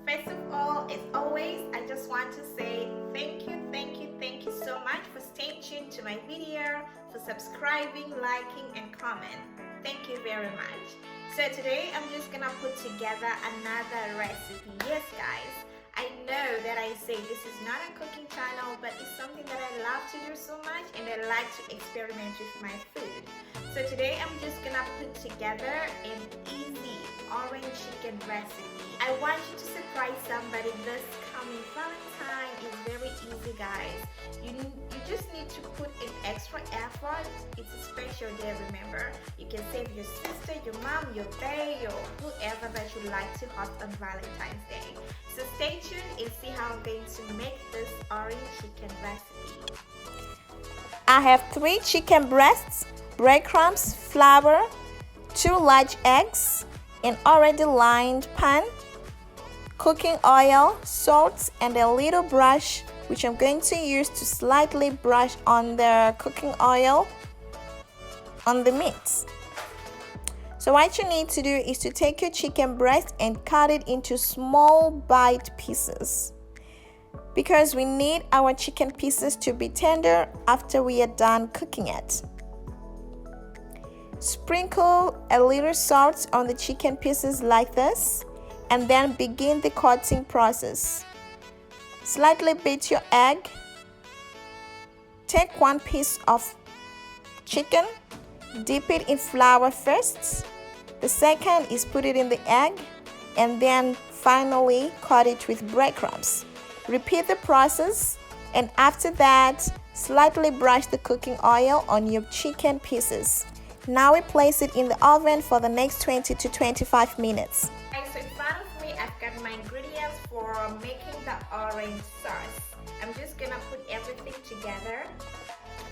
First of all, as always, I just want to say thank you so much for staying tuned to my video, for subscribing, liking, and comment. Thank you very much. So today I'm just gonna put together another recipe. Yes, guys, I know that I say this is not a cooking channel, but it's something that I love to do so much, and I like to experiment with my food. So today I'm just gonna put together an easy orange chicken recipe. I want you to surprise somebody this coming Valentine. It's very easy, guys. You just need to put in extra effort. It's a special day, remember. You can save your sister, your mom, your bae, or whoever that you like to host on Valentine's Day. So stay tuned and see how I'm going to make this orange chicken recipe. I have 3 chicken breasts, breadcrumbs, flour, 2 large eggs, an already lined pan, cooking oil, salt, and a little brush which I'm going to use to slightly brush on the cooking oil on the meat. So what you need to do is to take your chicken breast and cut it into small bite pieces, because we need our chicken pieces to be tender after we are done cooking it. Sprinkle a little salt on the chicken pieces like this, and then begin the cutting process. Slightly beat your egg. Take 1 piece of chicken, dip it in flour first. The second is put it in the egg, and then finally cut it with breadcrumbs. Repeat the process, and after that, slightly brush the cooking oil on your chicken pieces. Now we place it in the oven for the next 20 to 25 minutes. Okay, so in front of me, I've got my ingredients for making the orange sauce. I'm just gonna put everything together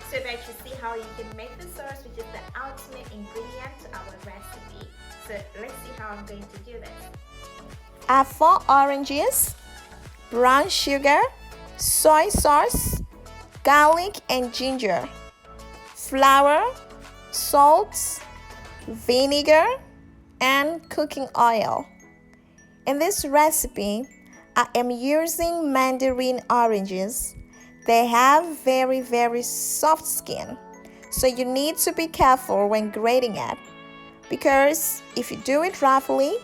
so that you see how you can make the sauce, which is the ultimate ingredient to our recipe. So let's see how I'm going to do this. I have 4 oranges, brown sugar, soy sauce, garlic and ginger, flour, salt, vinegar, and cooking oil. In this recipe, I am using mandarin oranges. They have very soft skin, so you need to be careful when grating it, because if you do it roughly,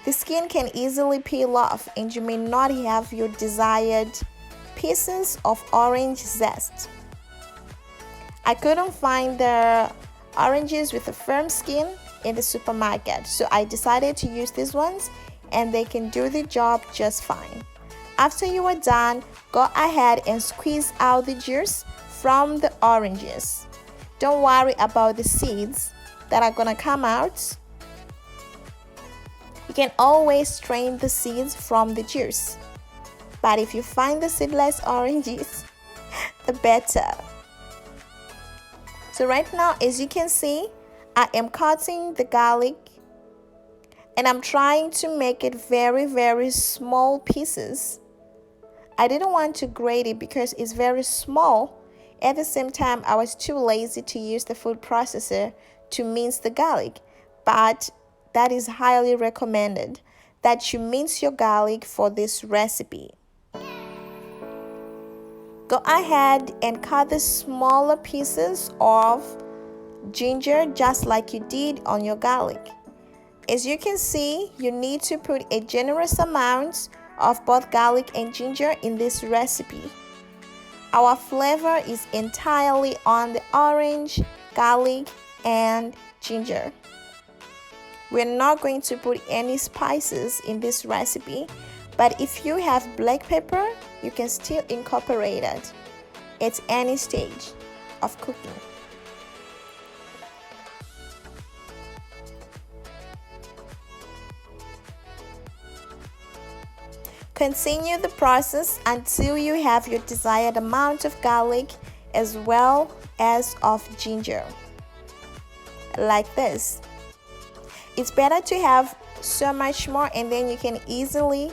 the skin can easily peel off and you may not have your desired pieces of orange zest. I couldn't find the oranges with a firm skin in the supermarket, so I decided to use these ones, and they can do the job just fine. After you are done, go ahead and squeeze out the juice from the oranges. Don't worry about the seeds that are gonna come out. You can always strain the seeds from the juice, but if you find the seedless oranges, the better. So right now, as you can see, I am cutting the garlic, and I'm trying to make it very small pieces. I didn't want to grate it because it's very small. At the same time, I was too lazy to use the food processor to mince the garlic, but that is highly recommended that you mince your garlic for this recipe. Go ahead and cut the smaller pieces of ginger just like you did on your garlic. As you can see, you need to put a generous amount of both garlic and ginger in this recipe. Our flavor is entirely on the orange, garlic, and ginger. We're not going to put any spices in this recipe, but if you have black pepper, you can still incorporate it at any stage of cooking. Continue the process until you have your desired amount of garlic as well as of ginger, like this. It's better to have so much more, and then you can easily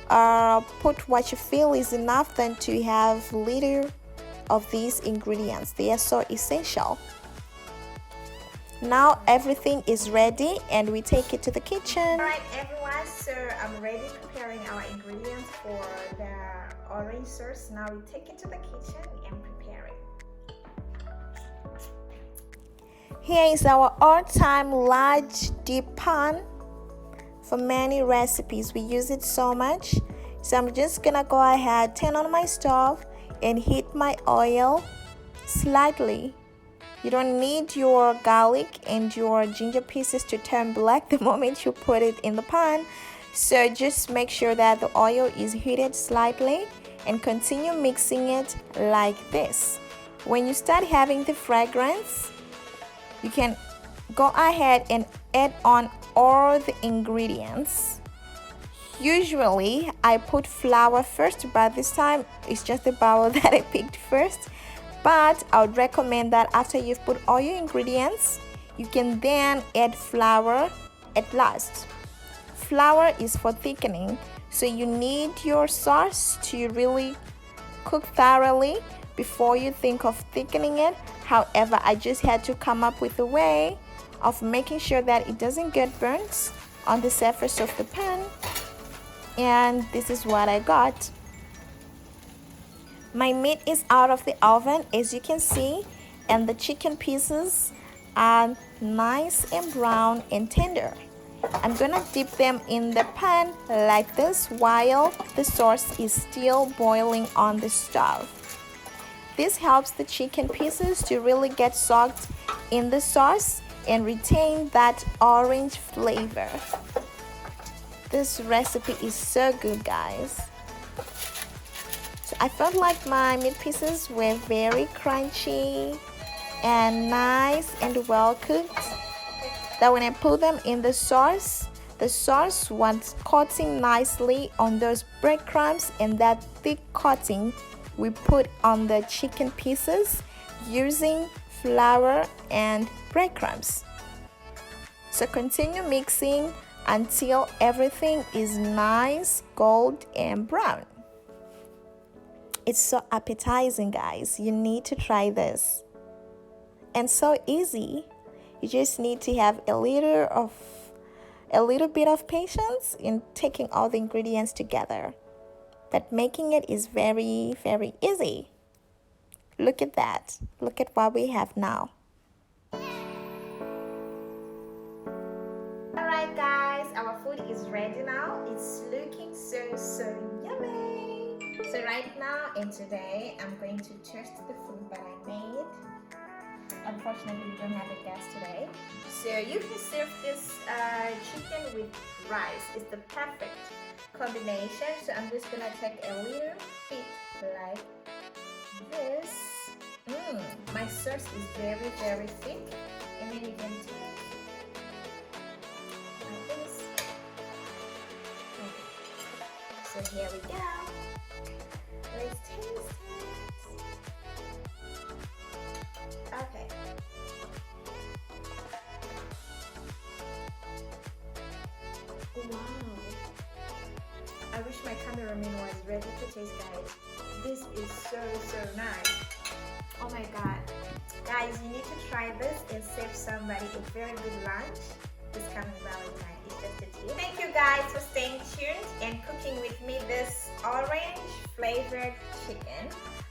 put what you feel is enough than to have little of these ingredients. They are so essential. Now everything is ready and we take it to the kitchen. Alright everyone, so I'm ready preparing our ingredients for the orange sauce. Now we take it to the kitchen and prepare it. Here is our all-time large deep pan. For many recipes we use it so much, so I'm just gonna go ahead, turn on my stove and heat my oil slightly. You don't need your garlic and your ginger pieces to turn black the moment you put it in the pan, so just make sure that the oil is heated slightly and continue mixing it like this. When you start having the fragrance, you can go ahead and add on all the ingredients. Usually I put flour first, but this time it's just the bowl that I picked first. But I would recommend that after you've put all your ingredients, you can then add flour at last. Flour is for thickening, so you need your sauce to really cook thoroughly before you think of thickening it. However, I just had to come up with a way of making sure that it doesn't get burnt on the surface of the pan, and this is what I got. My meat is out of the oven, as you can see, and the chicken pieces are nice and brown and tender. I'm gonna dip them in the pan like this while the sauce is still boiling on the stove. This helps the chicken pieces to really get soaked in the sauce and retain that orange flavor. This recipe is so good, guys. So I felt like my meat pieces were very crunchy and nice and well cooked, that when I put them in the sauce was coating nicely on those breadcrumbs and that thick coating we put on the chicken pieces using flour and breadcrumbs. So continue mixing until everything is nice, gold and brown. It's so appetizing, guys. You need to try this. And so easy. You just need to have a little bit of patience in taking all the ingredients together. But making it is very, very easy. Look at that. Look at what we have now. Alright guys, our food is ready now. It's looking so yummy. So right now and today I'm going to test the food that I made. Unfortunately we don't have a gas today. So you can serve this chicken with rice. It's the perfect combination. So I'm just gonna take a little bit like this. My sauce is very, very thick, and then you can take like this. Okay. So here we go. Let's taste it. Okay. Wow. I wish my cameraman was ready to taste, guys. This is so nice. Oh my god. Guys, you need to try this and save somebody a very good lunch this coming Valentine. It's just a tip. Thank you guys for staying tuned and cooking with me this orange flavored chicken.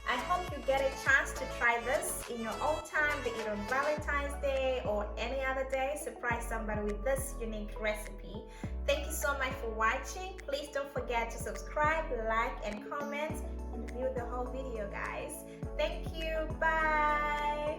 I hope you get a chance to try this in your own time, be it on Valentine's Day or any other day. Surprise somebody with this unique recipe. Thank you so much for watching. Please don't forget to subscribe, like, and comment, and view the whole video, guys. Thank you. Bye.